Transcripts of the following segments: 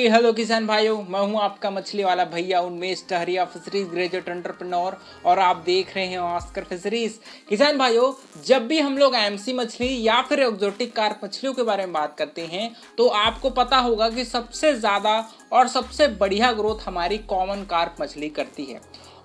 Hello किसान भाइयों, मैं हूं आपका मछली वाला भैया उन्मेष टहरिया, फिशरीज ग्रेजुएट एंटरप्रेन्योर, और आप देख रहे हैं ऑस्कर फिशरीज। किसान भाइयों, जब भी हम लोग एमसी मछली या फिर एक्जोटिक कार्प मछलियों के बारे में बात करते हैं तो आपको पता होगा कि सबसे ज़्यादा और सबसे बढ़िया ग्रोथ हमारी कॉमन कार्प मछली करती है।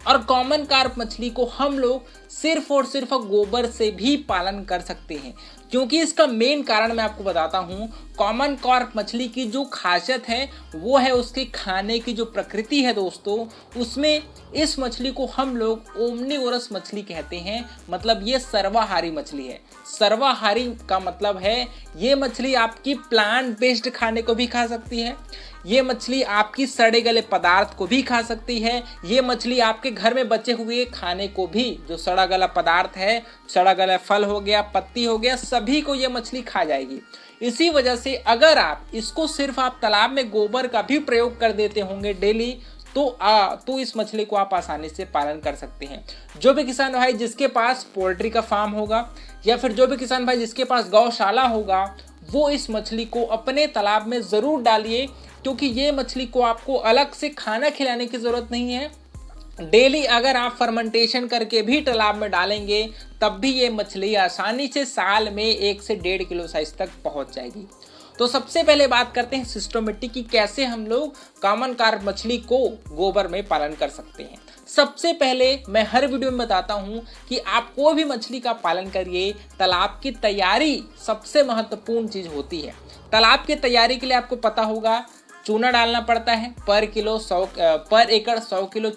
और कॉमन कार्प मछली को हम लोग सिर्फ और सिर्फ गोबर से भी पालन कर सकते हैं, क्योंकि इसका मेन कारण मैं आपको बताता हूँ। कॉमन कार्प मछली की जो खासियत है वो है उसके खाने की जो प्रकृति है दोस्तों, उसमें इस मछली को हम लोग ओमनीवोरस मछली कहते हैं। मतलब ये सर्वाहारी मछली है। सर्वाहारी का मतलब है ये मछली आपकी प्लांट बेस्ड खाने को भी खा सकती है, ये मछली आपकी सड़े गले पदार्थ को भी खा सकती है, ये मछली आपके घर में बचे हुए खाने को भी, जो सड़ा गला पदार्थ है, सड़ा गला फल हो गया, पत्ती हो गया, सभी को ये मछली खा जाएगी। इसी वजह से अगर आप इसको सिर्फ आप तालाब में गोबर का भी प्रयोग कर देते होंगे डेली तो इस मछली को आप आसानी से पालन कर सकते हैं। जो भी किसान भाई जिसके पास पोल्ट्री का फार्म होगा या फिर जो भी किसान भाई जिसके पास गौशाला होगा, वो इस मछली को अपने तालाब में ज़रूर डालिए, क्योंकि ये मछली को आपको अलग से खाना खिलाने की ज़रूरत नहीं है। डेली अगर आप फर्मेंटेशन करके भी तालाब में डालेंगे तब भी ये मछली आसानी से साल में 1 से 1.5 किलो साइज तक पहुंच जाएगी। तो सबसे पहले बात करते हैं सिस्टमेटिक की कैसे हम लोग कॉमन कार्प मछली को गोबर में पालन कर सकते हैं। सबसे पहले मैं हर वीडियो में बताता हूं कि आप कोई भी मछली का पालन करिए, तालाब की तैयारी सबसे महत्वपूर्ण चीज होती है। तालाब की तैयारी के लिए आपको पता होगा चूना डालना पड़ता है पर एकड़ 100 किलो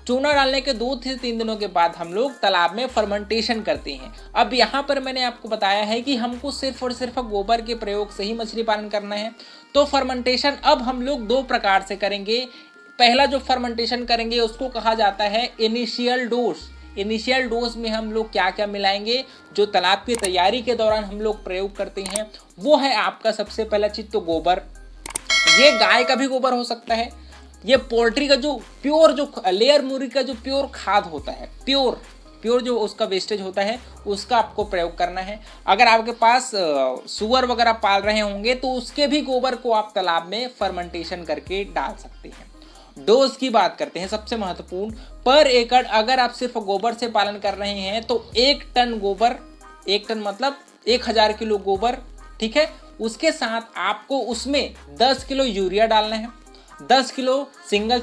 चूना डालने के 2 से 3 दिनों के बाद हम लोग तालाब में फर्मेंटेशन करते हैं। अब यहाँ पर मैंने आपको बताया है कि हमको सिर्फ और सिर्फ गोबर के प्रयोग से ही मछली पालन करना है। तो फर्मेंटेशन अब हम लोग 2 प्रकार से करेंगे। पहला जो फर्मेंटेशन करेंगे उसको कहा जाता है इनिशियल डोज। इनिशियल डोज में हम लोग क्या क्या मिलाएंगे, जो तालाब की तैयारी के दौरान हम लोग प्रयोग करते हैं, वो है आपका सबसे पहला चीज तो गोबर। ये गाय का भी गोबर हो सकता है, ये पोल्ट्री का जो प्योर जो लेयर मुर्गी का जो प्योर खाद होता है, प्योर जो उसका वेस्टेज होता है उसका आपको प्रयोग करना है। अगर आपके पास सुअर वगैरह पाल रहे होंगे तो उसके भी गोबर को आप तालाब में फर्मेंटेशन करके डाल सकते हैं। डोज की बात करते हैं, सबसे महत्वपूर्ण पर एकड़ अगर आप सिर्फ गोबर से पालन कर रहे हैं तो 1 टन गोबर, 1 टन मतलब 1000 किलो गोबर, ठीक है। उसके साथ आपको उसमें 10 किलो यूरिया डालना है, 10 किलो सिंगल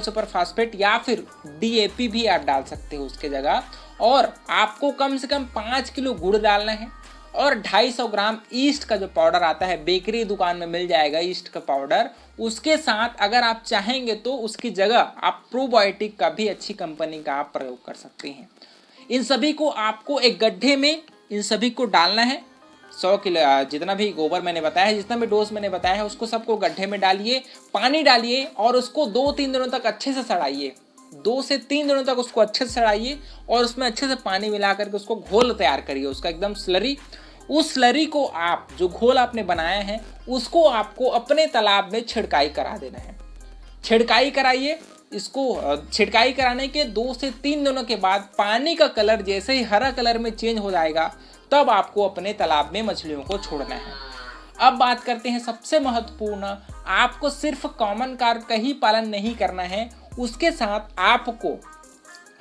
सुपर फास्फेट या फिर DAP भी आप डाल सकते हो उसके जगह, और आपको कम से कम 5 किलो गुड़ डालना है, और 250 ग्राम ईस्ट का जो पाउडर आता है, बेकरी दुकान में मिल जाएगा ईस्ट का पाउडर। उसके साथ अगर आप चाहेंगे तो उसकी जगह आप प्रोबायोटिक का भी अच्छी कंपनी का आप प्रयोग कर सकते हैं। इन सभी को आपको एक गड्ढे में इन सभी को डालना है। 100 किलो जितना भी गोबर मैंने बताया है, जितना भी डोज मैंने बताया है, उसको सबको गड्ढे में डालिए, पानी डालिए और उसको 2-3 दिनों तक अच्छे से सड़ाइए। 2 से 3 दिनों तक उसको अच्छे से सड़ाइए और उसमें अच्छे से पानी मिला करके उसको घोल तैयार करिए, उसका एकदम स्लरी। उस स्लरी को आप जो घोल आपने बनाया है उसको आपको अपने तालाब में छिड़काई करा देना है। छिड़काई कराइए। इसको छिड़काई कराने के 2 से 3 दिनों के बाद पानी का कलर जैसे ही हरा कलर में चेंज हो जाएगा तब आपको अपने तालाब में मछलियों को छोड़ना है। अब बात करते हैं सबसे महत्वपूर्ण, आपको सिर्फ कॉमन कार्प का ही पालन नहीं करना है, उसके साथ आपको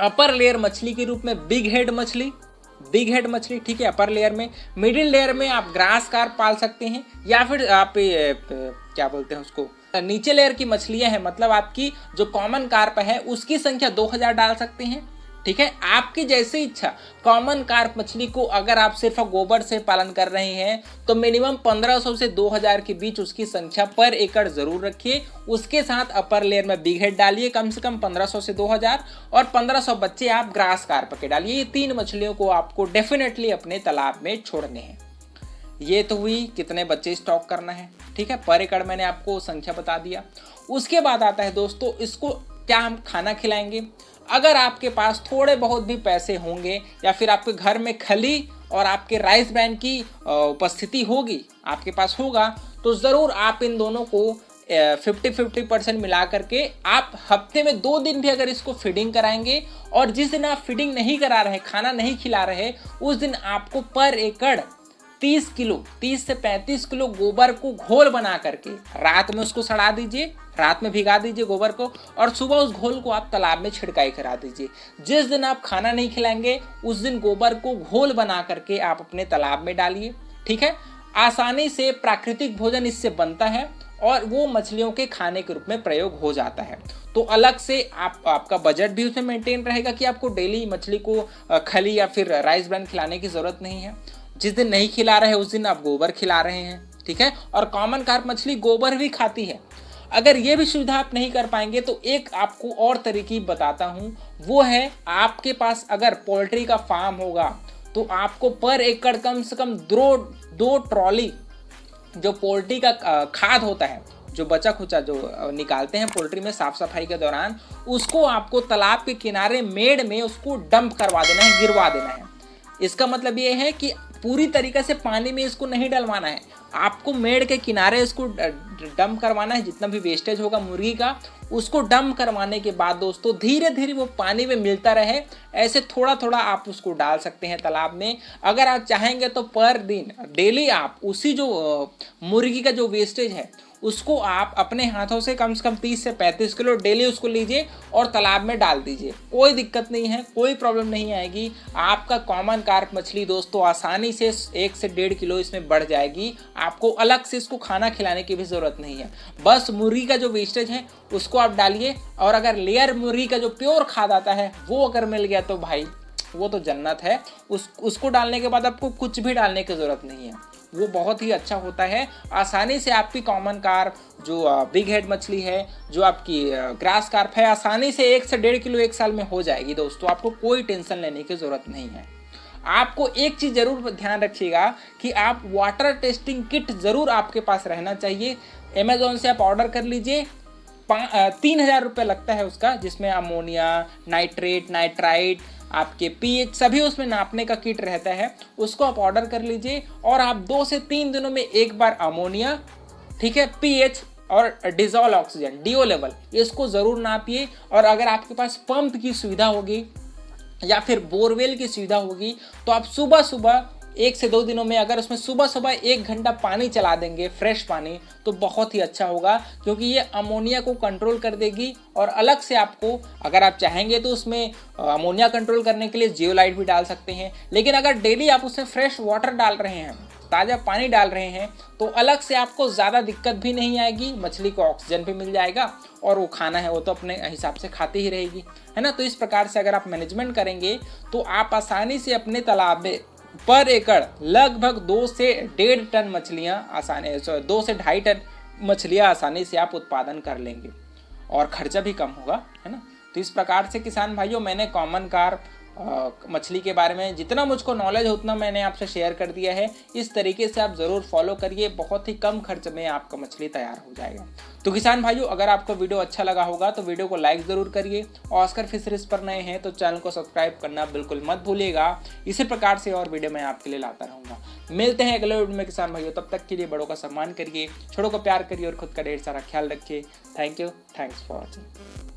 अपर लेयर मछली के रूप में बिग हेड मछली, ठीक है, अपर लेयर में। मिडिल लेयर में आप ग्रास कार्प पाल सकते हैं, या फिर आप क्या बोलते हैं उसको, नीचे लेयर की मछलियां हैं, मतलब आपकी जो कॉमन कार्प है उसकी संख्या 2000 डाल सकते हैं, ठीक है। आपकी जैसी इच्छा। कॉमन कार्प मछली को अगर आप सिर्फ गोबर से पालन कर रहे हैं तो मिनिमम 1500 से 2000 के बीच उसकी संख्या पर एकड़ जरूर रखिए। उसके साथ अपर लेयर में बिग हेड डालिए कम से कम 1500 से 2000, और 1500 बच्चे आप ग्रास कार्प के डालिए। ये 3 मछलियों को आपको डेफिनेटली अपने तालाब में छोड़ने हैं। ये तो हुई कितने बच्चे स्टॉक करना है, ठीक है, पर एकड़ मैंने आपको संख्या बता दिया। उसके बाद आता है दोस्तों, इसको क्या हम खाना खिलाएंगे। अगर आपके पास थोड़े बहुत भी पैसे होंगे या फिर आपके घर में खली और आपके राइस ब्रान की उपस्थिति होगी, आपके पास होगा, तो ज़रूर आप इन दोनों को 50-50% मिला करके आप हफ्ते में 2 दिन भी अगर इसको फीडिंग कराएंगे, और जिस दिन आप फीडिंग नहीं करा रहे, खाना नहीं खिला रहे, उस दिन आपको पर एकड़ 30 से 35 किलो गोबर को घोल बना करके रात में उसको सड़ा दीजिए, रात में भिगा दीजिए गोबर को, और सुबह उस घोल को आप तालाब में छिड़काई करा दीजिए। जिस दिन आप खाना नहीं खिलाएंगे उस दिन गोबर को घोल बना करके आप अपने तालाब में डालिए। ठीक है, आसानी से प्राकृतिक भोजन इससे बनता है और वो मछलियों के खाने के रूप में प्रयोग हो जाता है। तो अलग से आपका बजट भी उसमें मेंटेन रहेगा कि आपको डेली मछली को खली या फिर राइस ब्रान खिलाने की ज़रूरत नहीं है। जिस दिन नहीं खिला रहे उस दिन आप गोबर खिला रहे हैं। ठीक है, और कॉमन कार्प मछली गोबर भी खाती है। अगर ये भी सुविधा आप नहीं कर पाएंगे तो एक आपको और तरीके बताता हूँ, वो है आपके पास अगर पोल्ट्री का फार्म होगा तो आपको पर एकड़ कम से कम 2 ट्रॉली जो पोल्ट्री का खाद होता है, जो बचा खुचा जो निकालते हैं पोल्ट्री में साफ सफाई के दौरान, उसको आपको तालाब के किनारे मेड़ में उसको डंप करवा देना है, गिरवा देना है। इसका मतलब ये है कि पूरी तरीके से पानी में इसको नहीं डलवाना है, आपको मेड़ के किनारे इसको डंप करवाना है। जितना भी वेस्टेज होगा मुर्गी का उसको डंप करवाने के बाद दोस्तों धीरे धीरे वो पानी में मिलता रहे, ऐसे थोड़ा थोड़ा आप उसको डाल सकते हैं तालाब में। अगर आप चाहेंगे तो पर दिन डेली आप उसी जो मुर्गी का जो वेस्टेज है उसको आप अपने हाथों से कम 30 से 35 किलो डेली उसको लीजिए और तालाब में डाल दीजिए। कोई दिक्कत नहीं है, कोई प्रॉब्लम नहीं आएगी। आपका कॉमन कार्प मछली दोस्तों आसानी से 1 से 1.5 किलो इसमें बढ़ जाएगी। आपको अलग से इसको खाना खिलाने की भी ज़रूरत नहीं है, बस मुर्गी का जो वेस्टेज है उसको आप डालिए। और अगर लेयर मुर्गी का जो प्योर खाद आता है वो अगर मिल गया तो भाई वो तो जन्नत है। उसको डालने के बाद आपको कुछ भी डालने की ज़रूरत नहीं है, वो बहुत ही अच्छा होता है। आसानी से आपकी कॉमन कार्प जो बिग हेड मछली है, जो आपकी ग्रास कार्प है, आसानी से 1 से 1.5 किलो 1 साल में हो जाएगी दोस्तों। आपको कोई टेंशन लेने की ज़रूरत नहीं है। आपको एक चीज़ ज़रूर ध्यान रखिएगा कि आप वाटर टेस्टिंग किट ज़रूर आपके पास रहना चाहिए। अमेज़ॉन से आप ऑर्डर कर लीजिए, 3000 रुपये लगता है उसका, जिसमें अमोनिया, नाइट्रेट, नाइट्राइट, आपके पीएच सभी उसमें नापने का किट रहता है। उसको आप ऑर्डर कर लीजिए और आप 2 से 3 दिनों में एक बार अमोनिया, ठीक है, पीएच और डिजॉल्व ऑक्सीजन डीओ लेवल इसको ज़रूर नापिए। और अगर आपके पास पंप की सुविधा होगी या फिर बोरवेल की सुविधा होगी तो आप सुबह सुबह 1 से 2 दिनों में अगर उसमें सुबह सुबह 1 घंटा पानी चला देंगे, फ्रेश पानी, तो बहुत ही अच्छा होगा, क्योंकि ये अमोनिया को कंट्रोल कर देगी। और अलग से आपको अगर आप चाहेंगे तो उसमें अमोनिया कंट्रोल करने के लिए जियोलाइट भी डाल सकते हैं। लेकिन अगर डेली आप उसमें फ्रेश वाटर डाल रहे हैं, ताज़ा पानी डाल रहे हैं, तो अलग से आपको ज़्यादा दिक्कत भी नहीं आएगी। मछली को ऑक्सीजन भी मिल जाएगा और वो खाना है वो तो अपने हिसाब से खाती ही रहेगी, है ना। तो इस प्रकार से अगर आप मैनेजमेंट करेंगे तो आप आसानी से अपने तालाब में पर एकड़ लगभग 2 से 1.5 टन मछलियाँ 2 से 2.5 टन मछलियाँ आसानी से आप उत्पादन कर लेंगे और खर्चा भी कम होगा, है ना। तो इस प्रकार से किसान भाइयों मैंने कॉमन कार्प मछली के बारे में जितना मुझको नॉलेज है उतना मैंने आपसे शेयर कर दिया है। इस तरीके से आप ज़रूर फॉलो करिए, बहुत ही कम खर्च में आपका मछली तैयार हो जाएगा। तो किसान भाइयों अगर आपको वीडियो अच्छा लगा होगा तो वीडियो को लाइक ज़रूर करिए। ऑस्कर फिशरीज पर नए हैं तो चैनल को सब्सक्राइब करना बिल्कुल मत भूलिएगा। इसी प्रकार से और वीडियो मैं आपके लिए लाता रहूँगा। मिलते हैं अगले वीडियो में किसान भाइयों, तब तक के लिए बड़ों का सम्मान करिए, छोटों को प्यार करिए और खुद का ढेर सारा ख्याल रखिए। Thank you, thanks for watching.